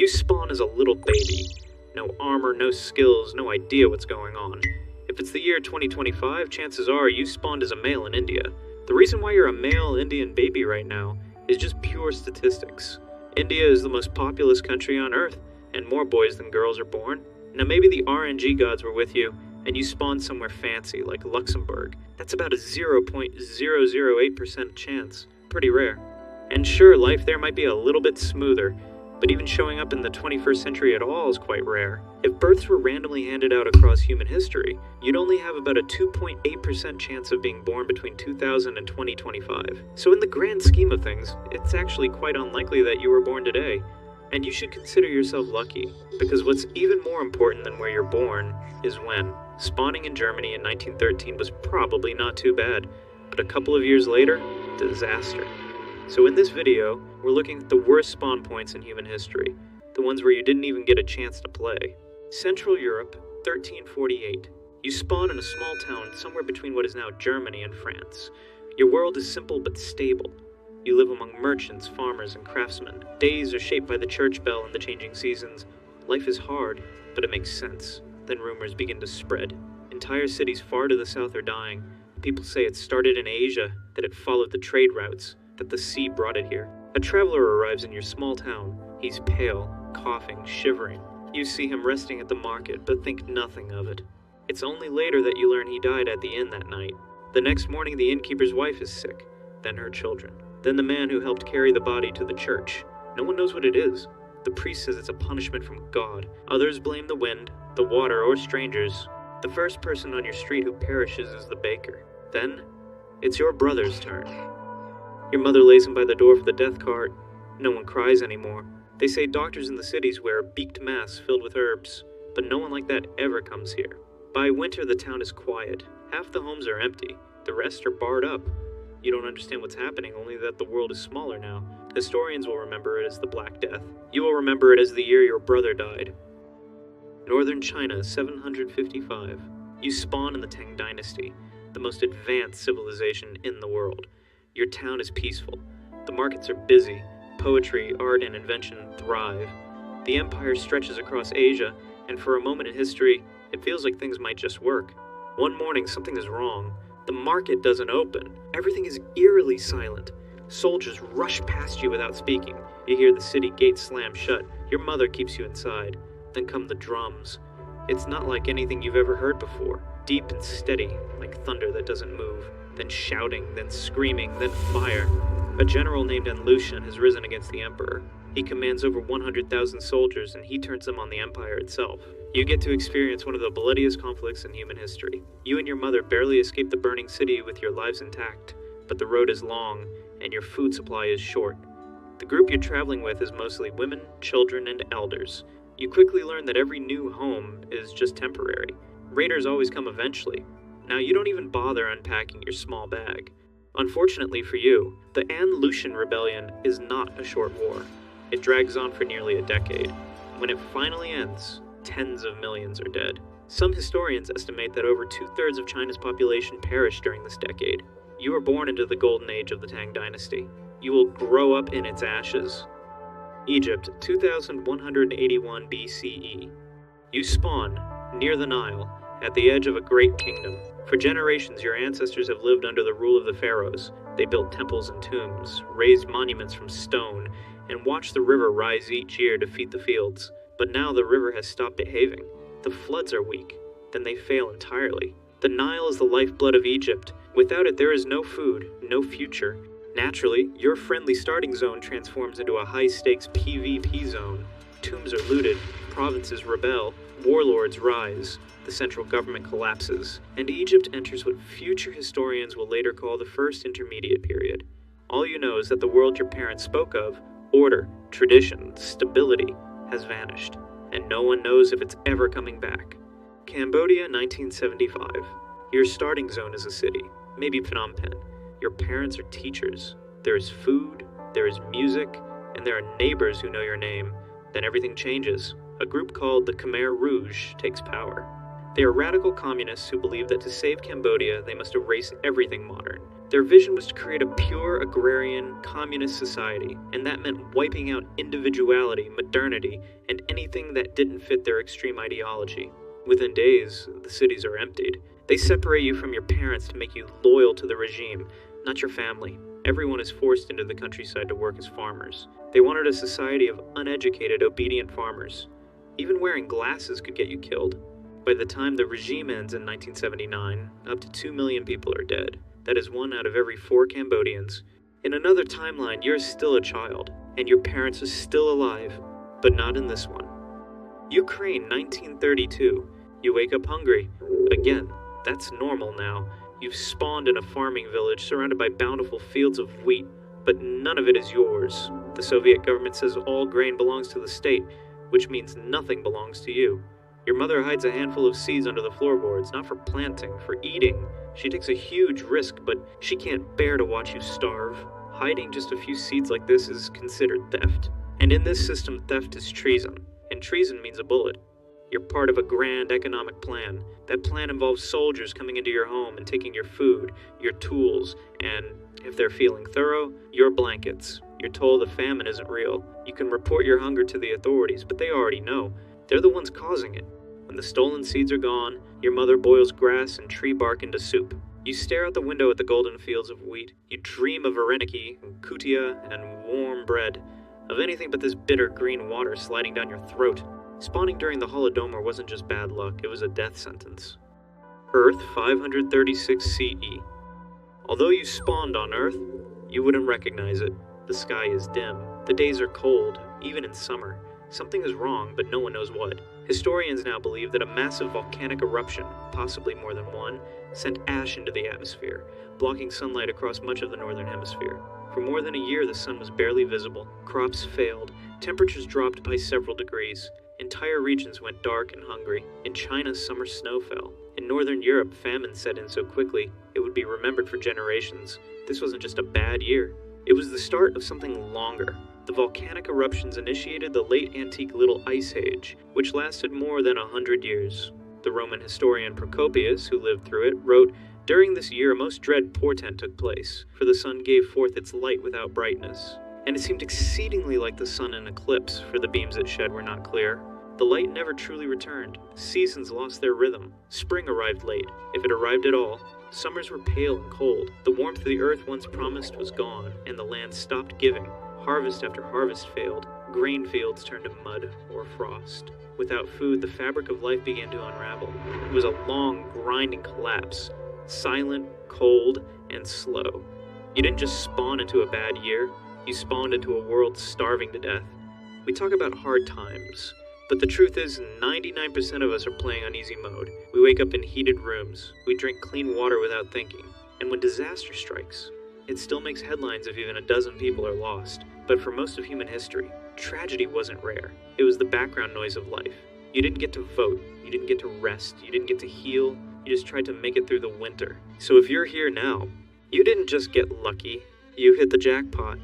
You spawn as a little baby. No armor, no skills, no idea what's going on. If it's the year 2025, chances are you spawned as a male in India. The reason why you're a male Indian baby right now is just pure statistics. India is the most populous country on Earth, and more boys than girls are born. Now maybe the RNG gods were with you, and you spawned somewhere fancy, like Luxembourg. That's about a 0.008% chance. Pretty rare. And sure, life there might be a little bit smoother, but even showing up in the 21st century at all is quite rare. If births were randomly handed out across human history, you'd only have about a 2.8% chance of being born between 2000 and 2025. So in the grand scheme of things, it's actually quite unlikely that you were born today. And you should consider yourself lucky, because what's even more important than where you're born is when. Spawning in Germany in 1913 was probably not too bad, but a couple of years later, disaster. So in this video, we're looking at the worst spawn points in human history, the ones where you didn't even get a chance to play. Central Europe, 1348. You spawn in a small town somewhere between what is now Germany and France. Your world is simple but stable. You live among merchants, farmers, and craftsmen. Days are shaped by the church bell and the changing seasons. Life is hard, but it makes sense. Then rumors begin to spread. Entire cities far to the south are dying. People say it started in Asia, that it followed the trade routes, that the sea brought it here. A traveler arrives in your small town. He's pale, coughing, shivering. You see him resting at the market, but think nothing of it. It's only later that you learn he died at the inn that night. The next morning, the innkeeper's wife is sick, then her children. Then the man who helped carry the body to the church. No one knows what it is. The priest says it's a punishment from God. Others blame the wind, the water, or strangers. The first person on your street who perishes is the baker. Then, it's your brother's turn. Your mother lays him by the door for the death cart. No one cries anymore. They say doctors in the cities wear a beaked mask filled with herbs, but no one like that ever comes here. By winter, the town is quiet. Half the homes are empty. The rest are barred up. You don't understand what's happening, only that the world is smaller now. Historians will remember it as the Black Death. You will remember it as the year your brother died. Northern China, 755. You spawn in the Tang Dynasty, the most advanced civilization in the world. Your town is peaceful. The markets are busy. Poetry, art, and invention thrive. The empire stretches across Asia, and for a moment in history, it feels like things might just work. One morning, something is wrong. The market doesn't open. Everything is eerily silent. Soldiers rush past you without speaking. You hear the city gates slam shut. Your mother keeps you inside. Then come the drums. It's not like anything you've ever heard before. Deep and steady, like thunder that doesn't move. Then shouting, then screaming, then fire. A general named Unluckiest has risen against the emperor. He commands over 100,000 soldiers, and he turns them on the empire itself. You get to experience one of the bloodiest conflicts in human history. You and your mother barely escape the burning city with your lives intact, but the road is long, and your food supply is short. The group you're traveling with is mostly women, children, and elders. You quickly learn that every new home is just temporary. Raiders always come eventually. Now you don't even bother unpacking your small bag. Unfortunately for you, the Unluckiest Rebellion is not a short war. It drags on for nearly a decade. When it finally ends, tens of millions are dead. Some historians estimate that over 2/3 of China's population perished during this decade. You were born into the golden age of the Tang Dynasty. You will grow up in its ashes. Egypt, 2181 BCE. You spawn, near the Nile, at the edge of a great kingdom. For generations, your ancestors have lived under the rule of the pharaohs. They built temples and tombs, raised monuments from stone, and watched the river rise each year to feed the fields. But now the river has stopped behaving. The floods are weak. Then they fail entirely. The Nile is the lifeblood of Egypt. Without it, there is no food, no future. Naturally, your friendly starting zone transforms into a high-stakes PvP zone. Tombs are looted, provinces rebel, warlords rise, the central government collapses, and Egypt enters what future historians will later call the First Intermediate Period. All you know is that the world your parents spoke of, order, tradition, stability, has vanished, and no one knows if it's ever coming back. Cambodia, 1975. Your starting zone is a city, maybe Phnom Penh. Your parents are teachers. There is food, there is music, and there are neighbors who know your name. Then everything changes. A group called the Khmer Rouge takes power. They are radical communists who believe that to save Cambodia, they must erase everything modern. Their vision was to create a pure agrarian, communist society, and that meant wiping out individuality, modernity, and anything that didn't fit their extreme ideology. Within days, the cities are emptied. They separate you from your parents to make you loyal to the regime, not your family. Everyone is forced into the countryside to work as farmers. They wanted a society of uneducated, obedient farmers. Even wearing glasses could get you killed. By the time the regime ends in 1979, up to 2 million people are dead. That is 1 out of every 4 Cambodians. In another timeline, you're still a child, and your parents are still alive, but not in this one. Ukraine, 1932. You wake up hungry. Again, that's normal now. You've spawned in a farming village surrounded by bountiful fields of wheat, but none of it is yours. The Soviet government says all grain belongs to the state, which means nothing belongs to you. Your mother hides a handful of seeds under the floorboards, not for planting, for eating. She takes a huge risk, but she can't bear to watch you starve. Hiding just a few seeds like this is considered theft. And in this system, theft is treason. And treason means a bullet. You're part of a grand economic plan. That plan involves soldiers coming into your home and taking your food, your tools, and, if they're feeling thorough, your blankets. You're told the famine isn't real. You can report your hunger to the authorities, but they already know. They're the ones causing it. When the stolen seeds are gone, your mother boils grass and tree bark into soup. You stare out the window at the golden fields of wheat. You dream of vareniki, kutia, and warm bread. Of anything but this bitter green water sliding down your throat. Spawning during the Holodomor wasn't just bad luck, it was a death sentence. Earth 536 CE. Although you spawned on Earth, you wouldn't recognize it. The sky is dim. The days are cold, even in summer. Something is wrong, but no one knows what. Historians now believe that a massive volcanic eruption, possibly more than one, sent ash into the atmosphere, blocking sunlight across much of the northern hemisphere. For more than a year, the sun was barely visible. Crops failed. Temperatures dropped by several degrees. Entire regions went dark and hungry. In China, summer snow fell. In northern Europe, famine set in so quickly, it would be remembered for generations. This wasn't just a bad year. It was the start of something longer. The volcanic eruptions initiated the late antique Little Ice Age, which lasted more than 100 years. The Roman historian Procopius, who lived through it, wrote, "During this year a most dread portent took place, for the sun gave forth its light without brightness. And it seemed exceedingly like the sun in eclipse, for the beams it shed were not clear. The light never truly returned. Seasons lost their rhythm. Spring arrived late, if it arrived at all. Summers were pale and cold. The warmth the earth once promised was gone, and the land stopped giving. Harvest after harvest failed. Grain fields turned to mud or frost. Without food, the fabric of life began to unravel. It was a long, grinding collapse. Silent, cold, and slow. You didn't just spawn into a bad year. You spawned into a world starving to death. We talk about hard times, but the truth is 99% of us are playing on easy mode. We wake up in heated rooms. We drink clean water without thinking. And when disaster strikes, it still makes headlines if even a dozen people are lost. But for most of human history, tragedy wasn't rare. It was the background noise of life. You didn't get to vote. You didn't get to rest. You didn't get to heal. You just tried to make it through the winter. So if you're here now, you didn't just get lucky. You hit the jackpot.